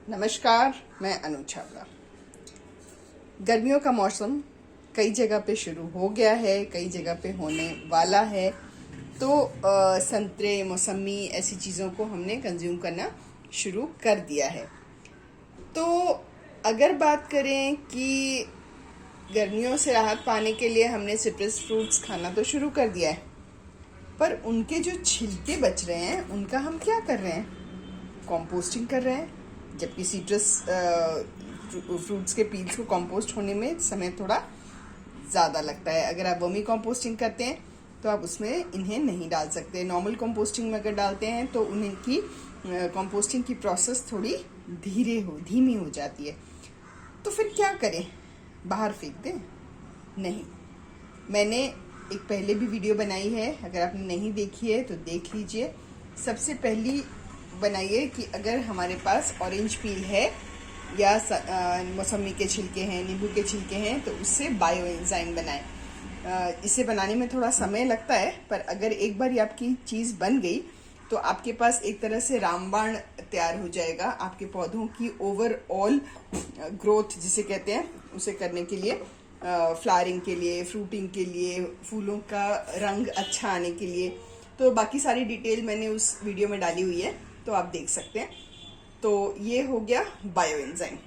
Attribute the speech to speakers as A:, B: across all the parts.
A: नमस्कार, मैं अनु छावला। गर्मियों का मौसम कई जगह पे शुरू हो गया है, कई जगह पे होने वाला है। तो संतरे, मौसमी ऐसी चीज़ों को हमने कंज्यूम करना शुरू कर दिया है। तो अगर बात करें कि गर्मियों से राहत पाने के लिए हमने सिट्रस फ्रूट्स खाना तो शुरू कर दिया है, पर उनके जो छिलके बच रहे हैं उनका हम क्या कर रहे हैं? कंपोस्टिंग कर रहे हैं। जबकि सिट्रस फ्रूट्स के पील्स को कंपोस्ट होने में समय थोड़ा ज़्यादा लगता है। अगर आप वर्मी कंपोस्टिंग करते हैं तो आप उसमें इन्हें नहीं डाल सकते। नॉर्मल कंपोस्टिंग में अगर डालते हैं तो उन्हें की कंपोस्टिंग की प्रोसेस थोड़ी धीमी हो जाती है। तो फिर क्या करें? बाहर फेंक दें? नहीं। मैंने एक पहले भी वीडियो बनाई है, अगर आपने नहीं देखी है तो देख लीजिए। सबसे पहली बनाइए कि अगर हमारे पास ऑरेंज पील है या मौसमी के छिलके हैं, नींबू के छिलके हैं, तो उससे बायो एंजाइम बनाएं। इसे बनाने में थोड़ा समय लगता है, पर अगर एक बार ये आपकी चीज़ बन गई तो आपके पास एक तरह से रामबाण तैयार हो जाएगा आपके पौधों की ओवरऑल ग्रोथ जिसे कहते हैं, उसे करने के लिए, फ्लावरिंग के लिए, फ्रूटिंग के लिए, फूलों का रंग अच्छा आने के लिए। तो बाकी सारी डिटेल मैंने उस वीडियो में डाली हुई है, तो आप देख सकते हैं। तो ये हो गया बायो एंजाइम।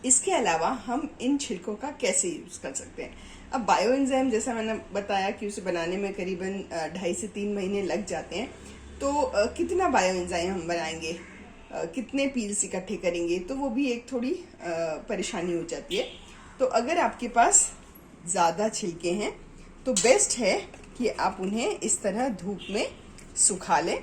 A: इसके अलावा हम इन छिलकों का कैसे यूज़ कर सकते हैं? अब बायो एंजाइम जैसा मैंने बताया कि उसे बनाने में करीबन 2.5 से 3 महीने लग जाते हैं। तो कितना बायो एंजाइम हम बनाएंगे, कितने पील्स इकट्ठे करेंगे, तो वो भी एक थोड़ी परेशानी हो जाती है। तो अगर आपके पास ज़्यादा छिलके हैं तो बेस्ट है कि आप उन्हें इस तरह धूप में सुखा लें।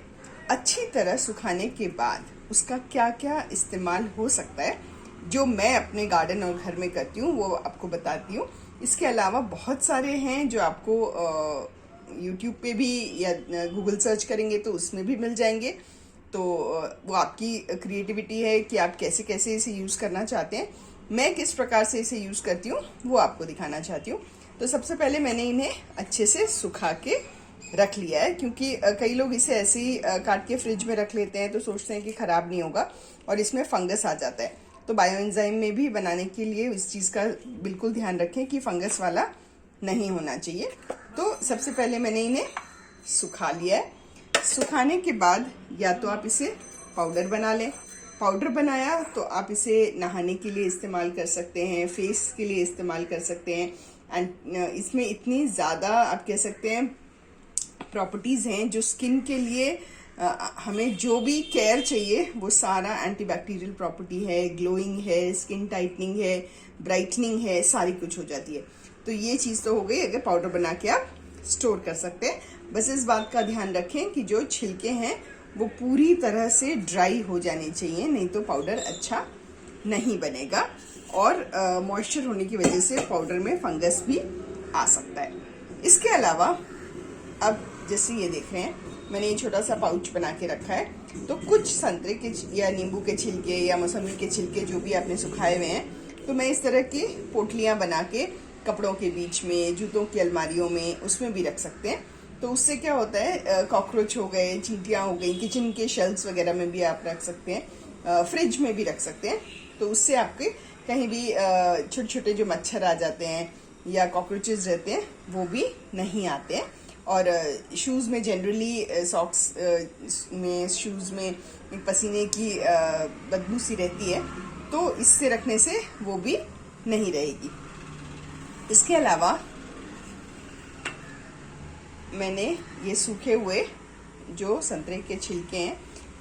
A: अच्छी तरह सुखाने के बाद उसका क्या क्या इस्तेमाल हो सकता है, जो मैं अपने गार्डन और घर में करती हूँ, वो आपको बताती हूँ। इसके अलावा बहुत सारे हैं जो आपको यूट्यूब पे भी या गूगल सर्च करेंगे तो उसमें भी मिल जाएंगे। तो वो आपकी क्रिएटिविटी है कि आप कैसे कैसे इसे यूज़ करना चाहते हैं। मैं किस प्रकार से इसे यूज़ करती हूँ वो आपको दिखाना चाहती हूँ। तो सबसे पहले मैंने इन्हें अच्छे से सुखा के रख लिया है, क्योंकि कई लोग इसे ऐसे ही काट के फ्रिज में रख लेते हैं तो सोचते हैं कि ख़राब नहीं होगा और इसमें फंगस आ जाता है। तो बायो एंजाइम में भी बनाने के लिए इस चीज़ का बिल्कुल ध्यान रखें कि फंगस वाला नहीं होना चाहिए। तो सबसे पहले मैंने इन्हें सुखा लिया है। सुखाने के बाद या तो आप इसे पाउडर बना लें। पाउडर बनाया तो आप इसे नहाने के लिए इस्तेमाल कर सकते हैं, फेस के लिए इस्तेमाल कर सकते हैं। एंड इसमें इतनी ज़्यादा आप कह सकते हैं प्रॉपर्टीज़ हैं जो स्किन के लिए हमें जो भी केयर चाहिए वो सारा एंटीबैक्टीरियल प्रॉपर्टी है, ग्लोइंग है, स्किन टाइटनिंग है, ब्राइटनिंग है, सारी कुछ हो जाती है। तो ये चीज़ तो हो गई अगर पाउडर बना के आप स्टोर कर सकते हैं। बस इस बात का ध्यान रखें कि जो छिलके हैं वो पूरी तरह से ड्राई हो जाने चाहिए, नहीं तो पाउडर अच्छा नहीं बनेगा और मॉइस्चर होने की वजह से पाउडर में फंगस भी आ सकता है। इसके अलावा अब जैसे ये देख रहे हैं, मैंने ये छोटा सा पाउच बना के रखा है। तो कुछ संतरे के या नींबू के छिलके या मौसमी के छिलके जो भी आपने सुखाए हुए हैं, तो मैं इस तरह की पोटलियां बना के कपड़ों के बीच में, जूतों की अलमारियों में, उसमें भी रख सकते हैं। तो उससे क्या होता है, कॉकरोच हो गए, चींटियाँ हो गई, किचन के शेल्फ्स वगैरह में भी आप रख सकते हैं, फ्रिज में भी रख सकते हैं। तो उससे आपके कहीं भी छोटे छोटे जो मच्छर आ जाते हैं या कॉकरोचेस रहते हैं वो भी नहीं आते हैं। और शूज़ में जनरली सॉक्स में, शूज़ में पसीने की बदबू सी रहती है, तो इससे रखने से वो भी नहीं रहेगी। इसके अलावा मैंने ये सूखे हुए जो संतरे के छिलके हैं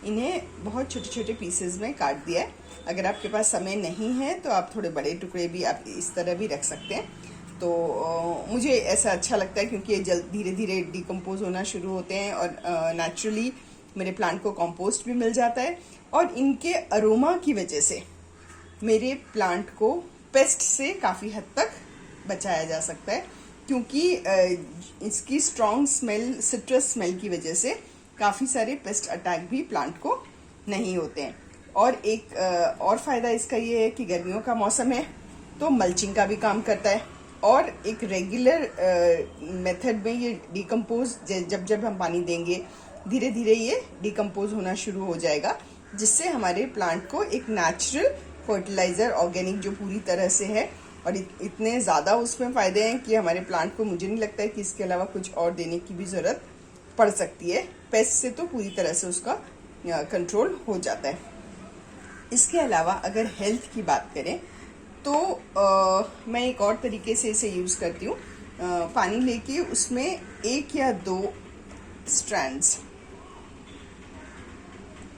A: इन्हें बहुत छोटे छोटे पीसेस में काट दिया है। अगर आपके पास समय नहीं है तो आप थोड़े बड़े टुकड़े भी आप इस तरह भी रख सकते हैं। तो मुझे ऐसा अच्छा लगता है क्योंकि ये जल्द धीरे धीरे डिकम्पोज होना शुरू होते हैं और नेचुरली मेरे प्लांट को कंपोस्ट भी मिल जाता है। और इनके अरोमा की वजह से मेरे प्लांट को पेस्ट से काफ़ी हद तक बचाया जा सकता है, क्योंकि इसकी स्ट्रॉन्ग स्मेल, सिट्रस स्मेल की वजह से काफ़ी सारे पेस्ट अटैक भी प्लांट को नहीं होते हैं। और एक और फ़ायदा इसका ये है कि गर्मियों का मौसम है तो मल्चिंग का भी काम करता है और एक रेगुलर मेथड में ये डिकम्पोज जब जब हम पानी देंगे धीरे धीरे ये डिकम्पोज होना शुरू हो जाएगा। जिससे हमारे प्लांट को एक नेचुरल फर्टिलाइजर ऑर्गेनिक जो पूरी तरह से है, और इतने ज़्यादा उसमें फ़ायदे हैं कि हमारे प्लांट को मुझे नहीं लगता है कि इसके अलावा कुछ और देने की भी ज़रूरत पड़ सकती है। पेस्ट से तो पूरी तरह से उसका कंट्रोल हो जाता है। इसके अलावा अगर हेल्थ की बात करें तो मैं एक और तरीके से इसे यूज़ करती हूँ। पानी लेके उसमें 1 या 2 स्ट्रैंड्स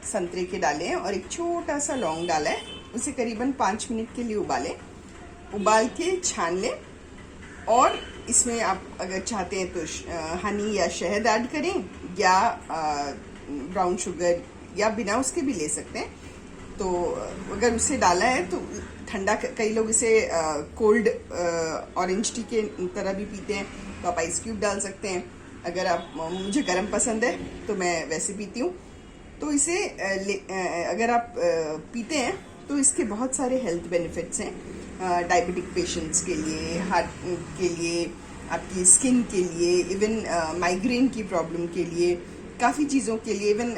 A: संतरे के डाले हैं और एक छोटा सा लौंग डाला है। उसे करीबन 5 मिनट के लिए उबाल के छान लें, और इसमें आप अगर चाहते हैं तो हनी या शहद ऐड करें, या ब्राउन शुगर, या बिना उसके भी ले सकते हैं। तो अगर उसे डाला है तो ठंडा, कई लोग इसे कोल्ड ऑरेंज टी के तरह भी पीते हैं, तो आप आइस क्यूब डाल सकते हैं। अगर मुझे गर्म पसंद है तो मैं वैसे पीती हूँ। तो इसे अगर आप पीते हैं तो इसके बहुत सारे हेल्थ बेनिफिट्स हैं। डायबिटिक पेशेंट्स के लिए, हार्ट के लिए, आपकी स्किन के लिए, इवन माइग्रेन की प्रॉब्लम के लिए, काफ़ी चीज़ों के लिए, इवन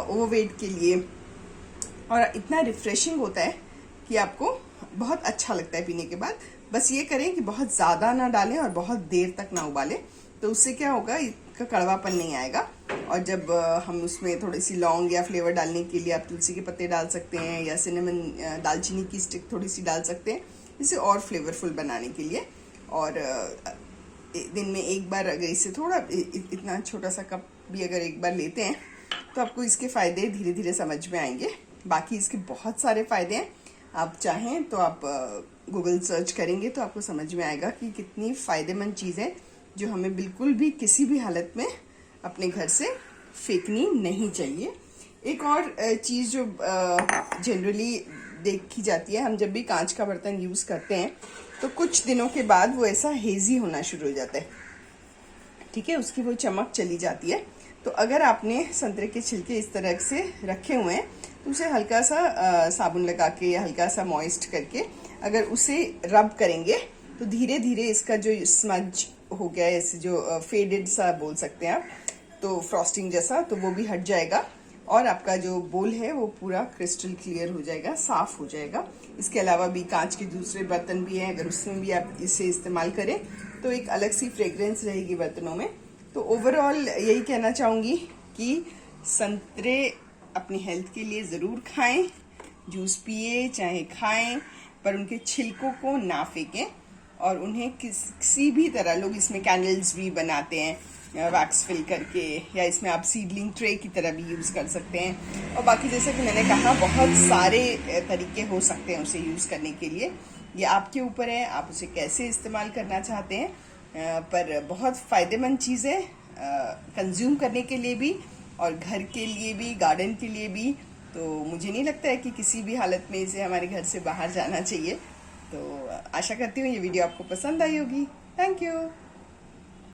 A: ओवरवेट के लिए। और इतना रिफ्रेशिंग होता है कि आपको बहुत अच्छा लगता है पीने के बाद। बस ये करें कि बहुत ज़्यादा ना डालें और बहुत देर तक ना उबालें, तो उससे क्या होगा, इसका कड़वापन नहीं आएगा। और जब हम उसमें थोड़ी सी लौंग या फ्लेवर डालने के लिए आप तुलसी के पत्ते डाल सकते हैं, या सिनेमन दालचीनी की स्टिक थोड़ी सी डाल सकते हैं, इसे और फ्लेवरफुल बनाने के लिए। और दिन में एक बार अगर इसे थोड़ा इतना छोटा सा कप भी अगर एक बार लेते हैं तो आपको इसके फ़ायदे धीरे धीरे समझ में आएंगे। बाकी इसके बहुत सारे फ़ायदे हैं, आप चाहें तो आप गूगल सर्च करेंगे तो आपको समझ में आएगा कि कितनी फ़ायदेमंद चीज़ है, जो हमें बिल्कुल भी किसी भी हालत में अपने घर से फेंकनी नहीं चाहिए। एक और चीज़ जो जनरली देखी जाती है, हम जब भी कांच का बर्तन यूज़ करते हैं तो कुछ दिनों के बाद वो ऐसा हेजी होना शुरू हो जाता है, ठीक है, उसकी वो चमक चली जाती है। तो अगर आपने संतरे के छिलके इस तरह से रखे हुए हैं तो उसे हल्का सा साबुन लगा के या हल्का सा मॉइस्ट करके अगर उसे रब करेंगे तो धीरे धीरे इसका जो स्मज हो गया है, ऐसे जो फेडेड सा बोल सकते हैं आप, तो फ्रॉस्टिंग जैसा, तो वो भी हट जाएगा और आपका जो बोल है वो पूरा क्रिस्टल क्लियर हो जाएगा, साफ हो जाएगा। इसके अलावा भी कांच के दूसरे बर्तन भी हैं, अगर उसमें भी आप इसे इस्तेमाल करें तो एक अलग सी फ्रेग्रेंस रहेगी बर्तनों में। तो ओवरऑल यही कहना चाहूँगी कि संतरे अपनी हेल्थ के लिए ज़रूर खाएं, जूस पिए चाहे खाएं, पर उनके छिलकों को ना फेंकें। और उन्हें किसी भी तरह, लोग इसमें कैंडल्स भी बनाते हैं वैक्स फिल करके, या इसमें आप सीडलिंग ट्रे की तरह भी यूज़ कर सकते हैं। और बाकी जैसे कि मैंने कहा, बहुत सारे तरीके हो सकते हैं उसे यूज़ करने के लिए। ये आपके ऊपर है, आप उसे कैसे इस्तेमाल करना चाहते हैं, पर बहुत फ़ायदेमंद चीज़ है कंज्यूम करने के लिए भी और घर के लिए भी, गार्डन के लिए भी। तो मुझे नहीं लगता है कि किसी भी हालत में इसे हमारे घर से बाहर जाना चाहिए। तो आशा करती हूँ ये वीडियो आपको पसंद आई होगी। Thank you.